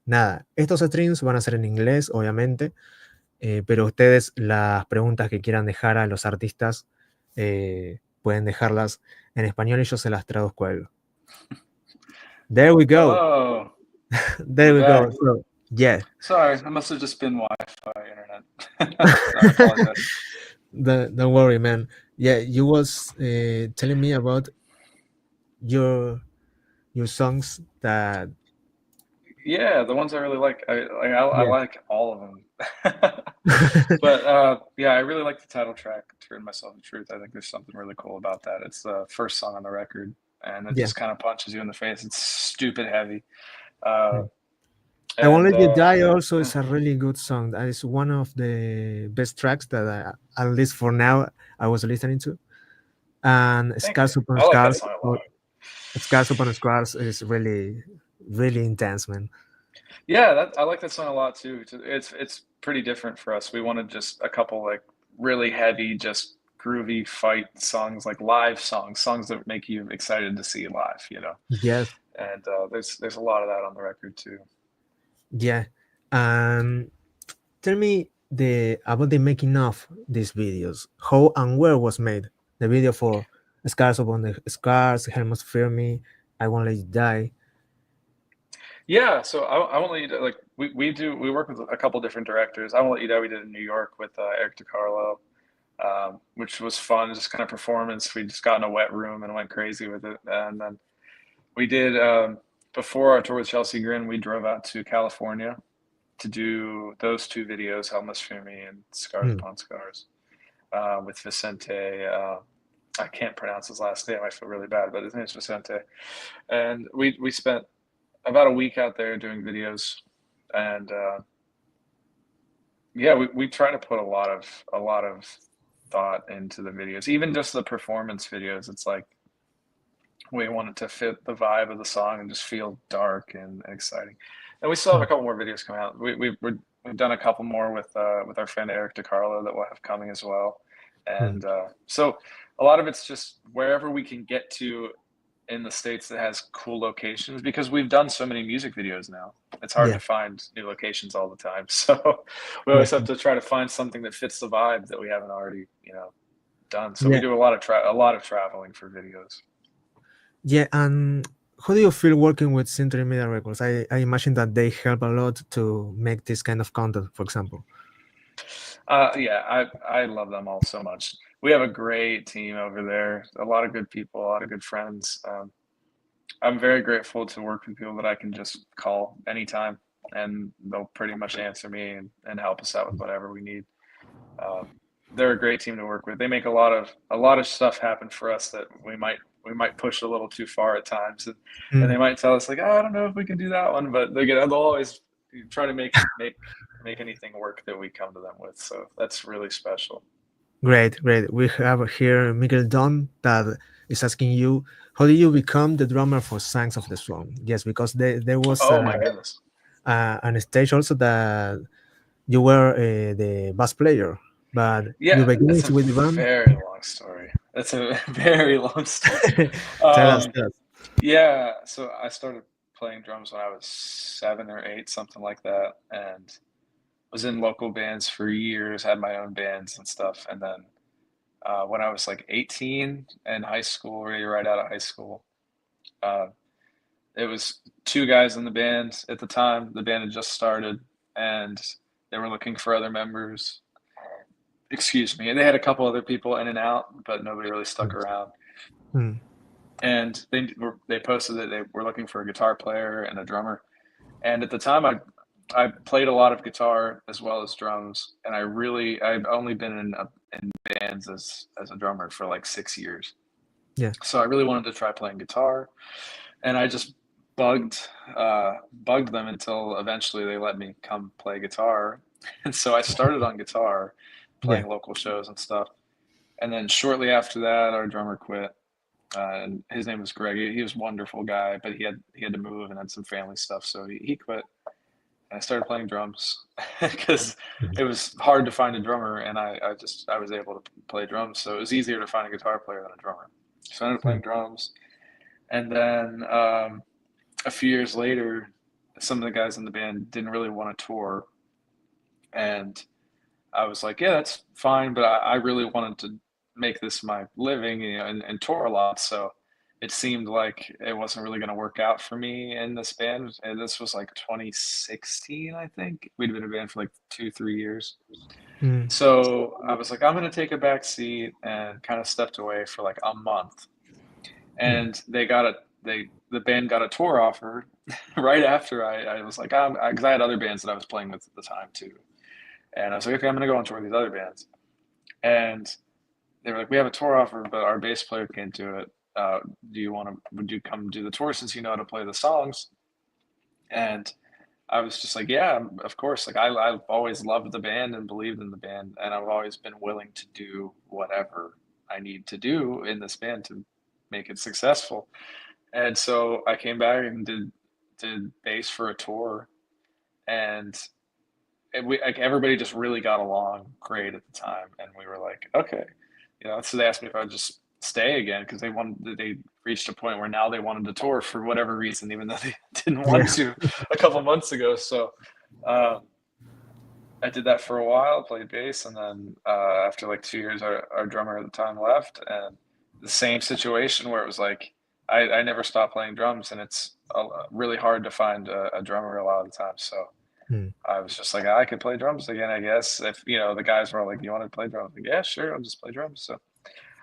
nada, estos streams van a ser en inglés, obviamente, pero ustedes las preguntas que quieran dejar a los artistas pueden dejarlas en español y yo se las traduzco a él. There we go. Hello. There we go. So, yeah. Sorry, I must have just been Wi-Fi internet. I apologize. Don't worry, man. Yeah, you was telling me about your songs that. Yeah, the ones I really like. I like all of them. But yeah, I really like the title track, "To Rid Myself of Truth." I think there's something really cool about that. It's the first song on the record, and it just kind of punches you in the face. It's stupid heavy. I Won't Let You Die also is a really good song. That is one of the best tracks that at least for now, I was listening to. And Scars Upon Scars. Scars Upon Scars is really, really intense, man. Yeah, I like that song a lot too. It's pretty different for us. We wanted just a couple like really heavy, just groovy fight songs, like live songs that make you excited to see live. Yes. And there's a lot of that on the record too. Yeah. Tell me about the making of these videos. How and where was made the video for Scars Upon the Scars, Almost Fear Me, I Won't Let You Die? Yeah, so I Won't Let You Die, like we work with a couple different directors. I Won't Let You Die we did in New York with Eric DiCarlo, which was fun, just kind of performance. We just got in a wet room and went crazy with it. And then we did, before our tour with Chelsea Grin, we drove out to California to do those 2 videos, Helmets for Me and Scars Upon Scars, with Vicente. I can't pronounce his last name. I feel really bad, but his name is Vicente. And we spent about a week out there doing videos, and yeah, we try to put a lot of thought into the videos, even just the performance videos. It's like we wanted to fit the vibe of the song and just feel dark and exciting. And we still have a couple more videos coming out. We're we've done a couple more with our friend Eric DiCarlo that we'll have coming as well. And so a lot of it's just wherever we can get to in the States that has cool locations, because we've done so many music videos now. It's hard to find new locations all the time. So we always have to try to find something that fits the vibe that we haven't already, done. So we do a lot of traveling for videos. Yeah, and how do you feel working with Century Media Records? I imagine that they help a lot to make this kind of content, for example. Yeah, I love them all so much. We have a great team over there. A lot of good people, a lot of good friends. I'm very grateful to work with people that I can just call anytime, and they'll pretty much answer me and help us out with whatever we need. They're a great team to work with. They make a lot of stuff happen for us that we might push a little too far at times, and they might tell us like, oh, I don't know if we can do that one, but they'll always try to make anything work that we come to them with. So that's really special. Great. We have here Miguel Don that is asking you, how did you become the drummer for Signs of the Swarm? Yes, because there was Oh my goodness. An stage also that you were the bass player, but Yeah, your beginnings it's a with the band. very long story. That's a very long story. Tell us. Yeah, so I started playing drums when I was 7 or 8, something like that, and was in local bands for years, had my own bands and stuff. And then when I was like 18 in high school, right out of high school, uh, it was 2 guys in the band at the time. The band had just started, and they were looking for other members. Excuse me. And they had a couple other people in and out, but nobody really stuck around. And they posted that they were looking for a guitar player and a drummer. And at the time, I played a lot of guitar as well as drums, and I've only been in bands as a drummer for like 6 years. Yeah. So I really wanted to try playing guitar, and I just bugged them until eventually they let me come play guitar. And so I started on guitar, playing local shows and stuff. And then shortly after that, our drummer quit. And his name was Greg. He was a wonderful guy, but he had to move and had some family stuff, so he quit. And I started playing drums because it was hard to find a drummer, and I was able to play drums, so it was easier to find a guitar player than a drummer. So I ended up playing drums, and then a few years later, some of the guys in the band didn't really want to tour, and I was like, yeah, that's fine, but I really wanted to make this my living, and tour a lot. So it seemed like it wasn't really going to work out for me in this band. And this was like 2016, I think. We'd been a band for like 2-3 years. So I was like, I'm going to take a back seat, and kind of stepped away for like a month. And the band got a tour offer right after I was like, because I had other bands that I was playing with at the time too. And I was like, okay, I'm going to go on tour with these other bands. And they were like, we have a tour offer, but our bass player can't do it. Would you come do the tour since you know how to play the songs? And I was just like, yeah, of course. Like I've always loved the band and believed in the band, and I've always been willing to do whatever I need to do in this band to make it successful. And so I came back and did bass for a tour, and like everybody just really got along great at the time, and we were like, okay, so they asked me if I would just stay again, because they reached a point where now they wanted to tour for whatever reason, even though they didn't want to a couple months ago. So I did that for a while, played bass, and then after like 2 years, our drummer at the time left, and the same situation where it was like I never stopped playing drums, and it's really hard to find a drummer a lot of the time. So I was just like, I could play drums again, I guess. If the guys were all like, "You want to play drums?" I'm like, yeah, sure, I'll just play drums. So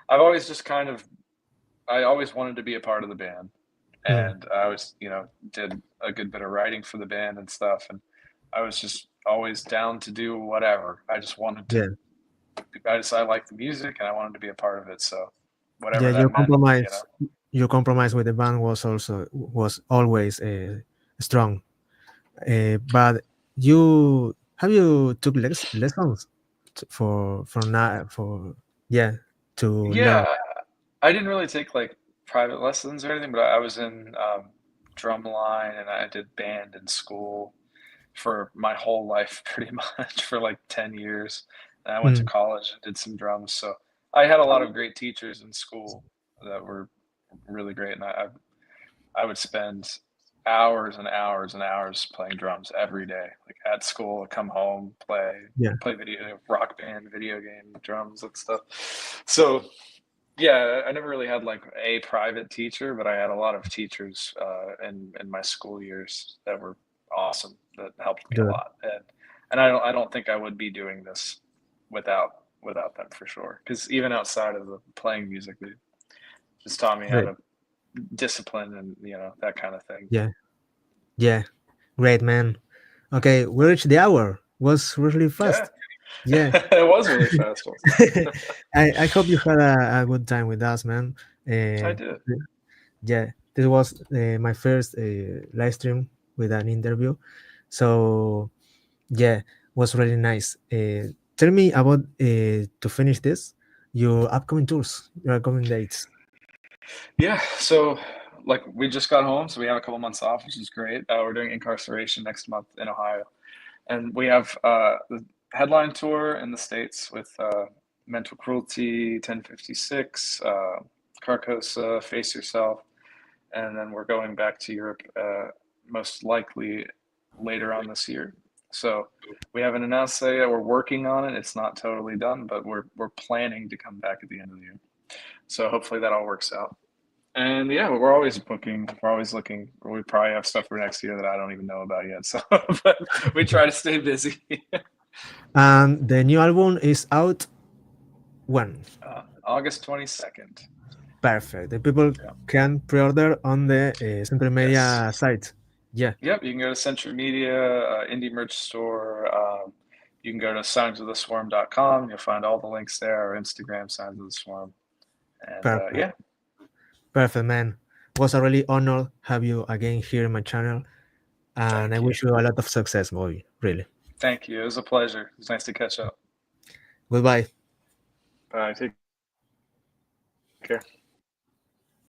I've always just I always wanted to be a part of the band, and I was did a good bit of writing for the band and stuff, and I was just always down to do whatever. I just wanted to. I liked the music, and I wanted to be a part of it. So whatever that meant. Your compromise with the band was always strong. But have you took lessons to learn? I didn't really take like private lessons or anything, but I was in drum line, and I did band in school, for my whole life, pretty much for like 10 years. And I went to college and did some drums. So I had a lot of great teachers in school that were really great. And I would spend hours and hours and hours playing drums every day, like at school, come home, play video, rock band, video game, drums and stuff. So yeah, I never really had like a private teacher, but I had a lot of teachers in my school years that were awesome, that helped me a lot. And I don't think I would be doing this without them for sure. Because even outside of the playing music, they just taught me how to discipline and that kind of thing. Yeah, great, man. Okay, we reached the hour. Was really fast. Yeah. It was really fast. I hope you had a good time with us, man. I did. Yeah, this was my first live stream with an interview. So yeah, was really nice. Tell me about to finish this, your upcoming tours, your upcoming dates. Yeah, so like we just got home, so we have a couple months off, which is great. We're doing Incarceration next month in Ohio, and we have the headline tour in the States with Mental Cruelty, 1056, Carcosa, Face Yourself, and then we're going back to Europe most likely later on this year. So we haven't announced that yet. We're working on it. It's not totally done, but we're planning to come back at the end of the year. So hopefully that all works out. And yeah, we're always booking. We're always looking. We probably have stuff for next year that I don't even know about yet. So, but we try to stay busy. And the new album is out when? August 22nd. Perfect. The people can pre-order on the Central Media site. Yeah. Yep. You can go to Central Media, Indie Merch Store. You can go to signsoftheswarm.com. You'll find all the links there. Our Instagram, Signs of the Swarm. And Perfect. yeah. Perfect, man. It was a really honor have you again here in my channel. And I wish you a lot of success, Bobby. Really. Thank you. It was a pleasure. It was nice to catch up. Goodbye. Bye. Take care.